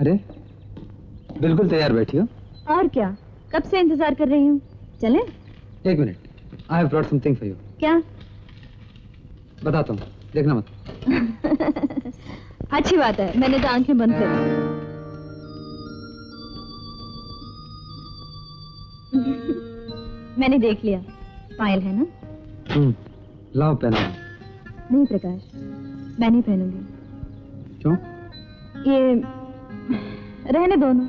अरे बिल्कुल तैयार बैठी हो। और क्या, कब से इंतजार कर रही हूँ। चलें? एक minute, I have brought something for you. क्या? बताता हूँ, देखना मत। अच्छी बात है, मैंने तो आंखें बंद कर दी। मैंने देख लिया, पायल है ना? लाओ पहना। नहीं प्रकाश, मैं नहीं पहनूंगी। क्यों? ये रहने दो ना।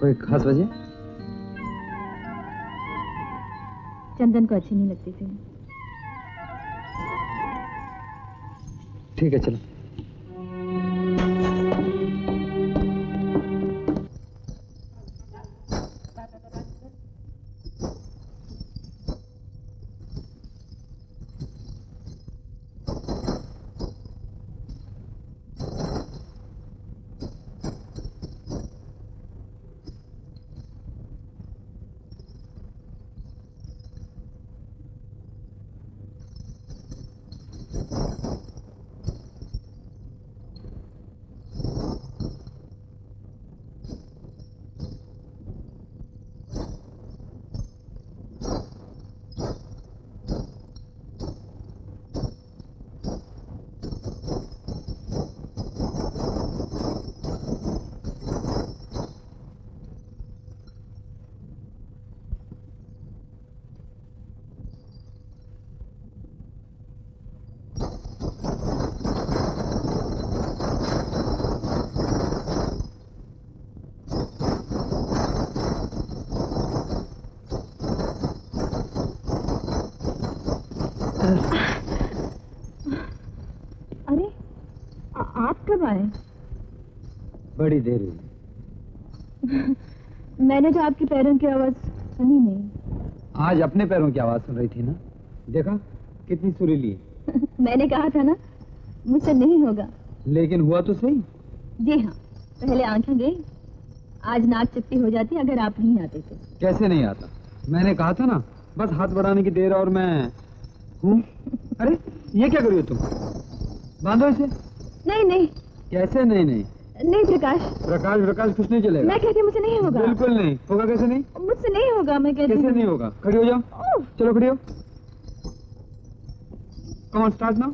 कोई खास वजह? चंदन को अच्छी नहीं लगती थी। ठीक है चलो। अरे आप कब आए? बड़ी देर हुई। मैंने तो आपके पैरों की आवाज सुनी नहीं। आज अपने पैरों की आवाज सुन रही थी ना, देखा कितनी सुरीली है। मैंने कहा था ना, मुझसे नहीं होगा। लेकिन हुआ तो सही। जी हाँ, पहले आंखें गई, आज नाक चिपटी हो जाती अगर आप नहीं आते थे। कैसे नहीं आता? मैंने कहा था ना, बस हाथ बढ़ाने की देर और मैं हूँ। अरे ये क्या कर रही हो तुम? बांधो इसे। नहीं नहीं। कैसे नहीं? नहीं नहीं प्रकाश। प्रकाश प्रकाश कुछ नहीं चलेगा। मैं कहती मुझसे नहीं होगा। बिल्कुल नहीं होगा। कैसे नहीं? मुझसे नहीं होगा, मैं कहती। कैसे नहीं होगा? खड़ी हो जाओ। चलो खड़ी हो। Come on start now.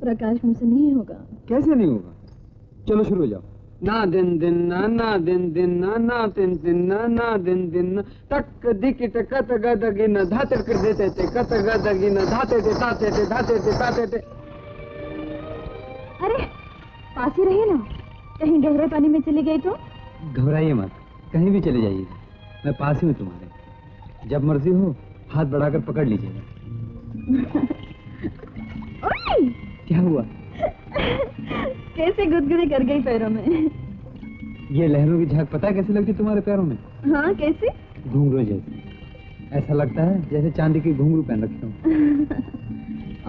Prakash मुझसे नहीं होगा। कैसे नहीं होगा? चलो शुरू हो जाओ। ना दिन दिन ना दिन दिन ना दिन दिन ना दिन दिन तक दिक टक तक दगी न धाते कर देते थे कत गदगी न धाते थे ताते थे धाते थे ताते थे। अरे पास ही रहिए ना, कहीं गहरे पानी में चली गई तो? घबराइए मत, कहीं भी चले जाइए, मैं पास ही हूँ तुम्हारे। जब मर्जी हो हाथ बढ़ाकर पकड़ लीजिएगा। क्या हुआ? कैसे गुदगुदी कर गई पैरों में। ये लहरों की झाग पता है कैसे लगती तुम्हारे पैरों में? हाँ कैसे? घुंघरू जैसे। ऐसा लगता है जैसे चांदी की घुंघरू पहन रखे हो।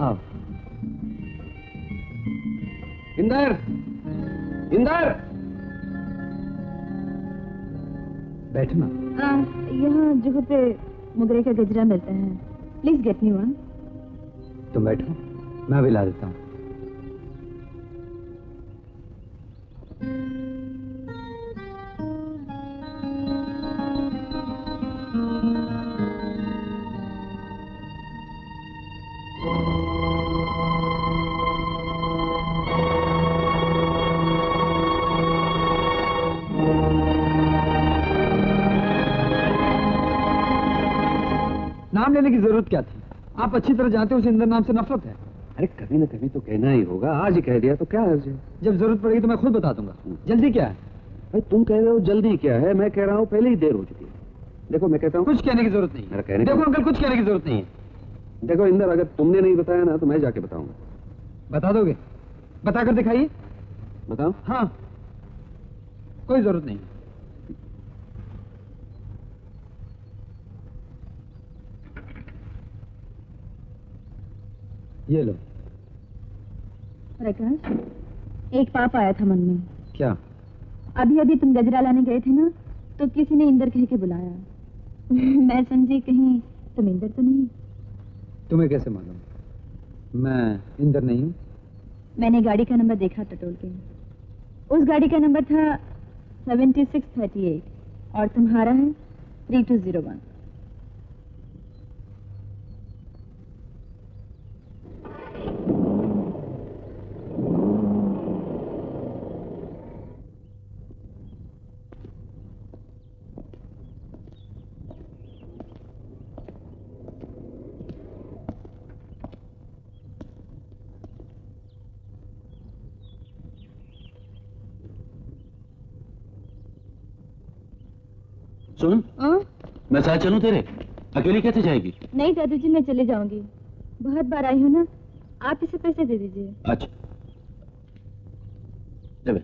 आओ। इंदर, इंदर, बैठना। यहाँ जुहू पे मुगरे का गजरा मिलता है, प्लीज गेट मी वन। तुम बैठो, मैं भी ला देता हूँ। नाम लेने की जरूरत क्या थी? आप अच्छी तरह जानते हो उसे इंदर नाम से नफरत है। अरे कभी न कभी तो कहना ही होगा, आज ही कह दिया तो क्या है? जब जरूरत पड़ेगी तो मैं खुद बता दूंगा। जल्दी क्या है? भाई तुम कह रहे हो जल्दी क्या है, मैं कह रहा हूँ पहले ही देर हो चुकी है। देखो मैं कहता हूँ कुछ कहने की जरूरत नहीं है। देखो अंकल, कुछ कहने की जरूरत नहीं है। देखो इंदर, अगर तुमने नहीं बताया ना तो मैं जाके बताऊंगा। बता दोगे? बता कर दिखाइए। बताओ। हाँ, कोई जरूरत नहीं। ये लो। प्रकाश, एक पाप आया था मन में। क्या? अभी अभी तुम गजरा लाने गए थे ना, तो किसी ने इंदर कह के बुलाया। मैं समझी कहीं तुम इंदर तो नहीं। तुम्हें कैसे मालूम? मैं इंदर नहीं हूँ। मैंने गाड़ी का नंबर देखा था टोल के। उस गाड़ी का नंबर था 7638 और तुम्हारा है 3201। सुन, मैं साथ चलूं तेरे? अकेली कैसे जाएगी? नहीं दादू जी, मैं चले जाऊंगी। बहुत बार आई हूँ ना, आप इसे पैसे दे दीजिए। अच्छा, ले।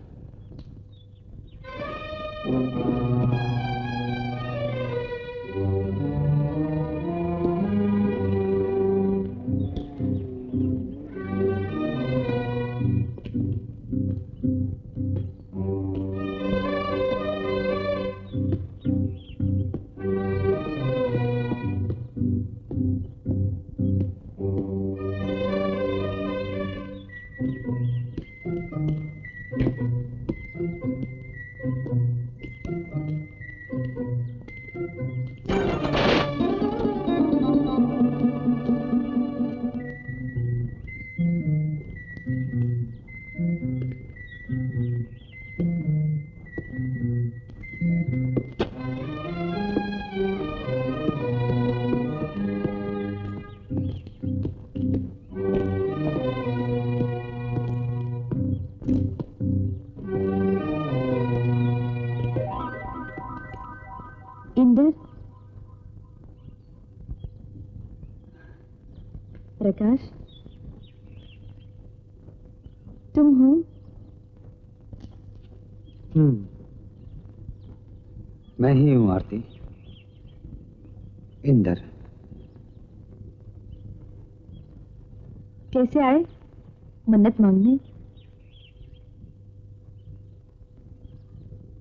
इंदर, प्रकाश, तुम हो? मैं ही हूँ आरती, इंदर। कैसे आए? मन्नत मांगने?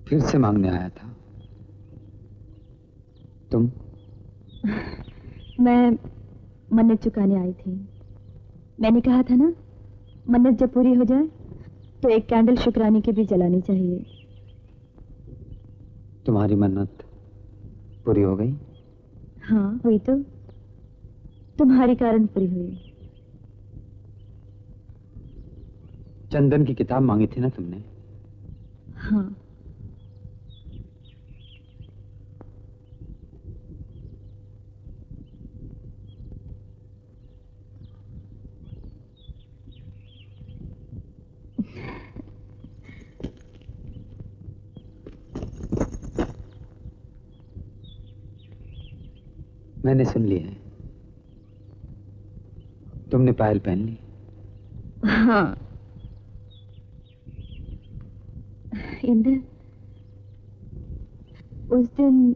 फिर से मांगने आया था। तुम? मैं मन्नत चुकाने आई थी। मैंने कहा था ना, मन्नत जब पूरी हो जाए तो एक कैंडल शुक्राने की भी जलानी चाहिए। तुम्हारी मन्नत पूरी हो गई? हाँ, हुई तो। तुम्हारे कारण पूरी हुई। चंदन की किताब मांगी थी ना तुमने? हाँ। मैंने सुन लिया है, तुमने पायल पहन ली। हाँ। इंदर, उस दिन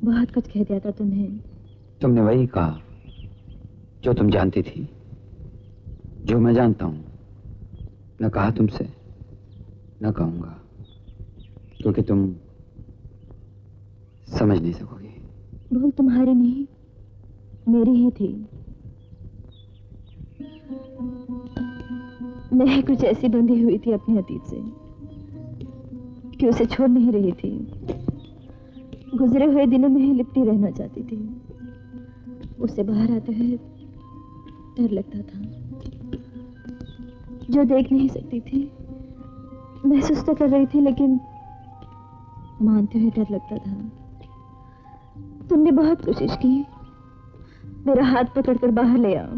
बहुत कुछ कह दिया था तुम्हें। तुमने वही कहा जो तुम जानती थी, जो मैं जानता हूं। न कहा तुमसे, न कहूंगा, क्योंकि तुम समझ नहीं सकोगी। भूल तुम्हारी नहीं, मेरी ही थी। मैं कुछ ऐसी बंधी हुई थी अपने अतीत से कि उसे छोड़ नहीं रही थी। गुजरे हुए दिनों में ही लिपटी रहना चाहती थी। उसे बाहर आते हुए डर लगता था। जो देख नहीं सकती थी, महसूस तो कर रही थी, लेकिन मानते हुए डर लगता था। तुमने बहुत कोशिश की मेरा हाथ पकड़कर बाहर ले आओ,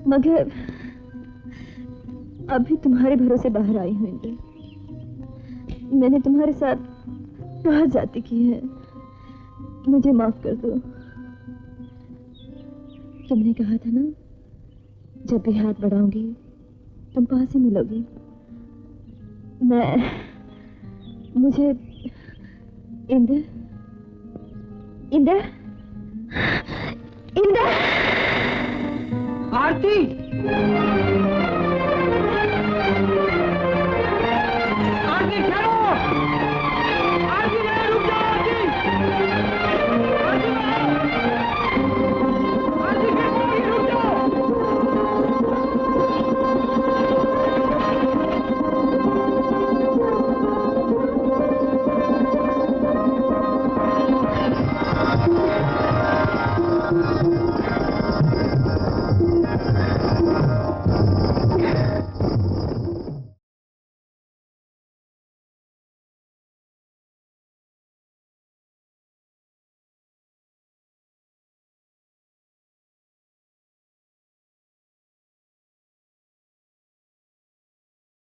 मगर अभी तुम्हारे भरोसे बाहर आई हूं। इंदर, मैंने तुम्हारे साथ बहुत ज्यादती की है, मुझे माफ कर दो। तुमने कहा था ना, जब भी हाथ बढ़ाऊंगी तुम पास ही मिलोगी। मुझे इंदर, इंदर, इंदर। आरती!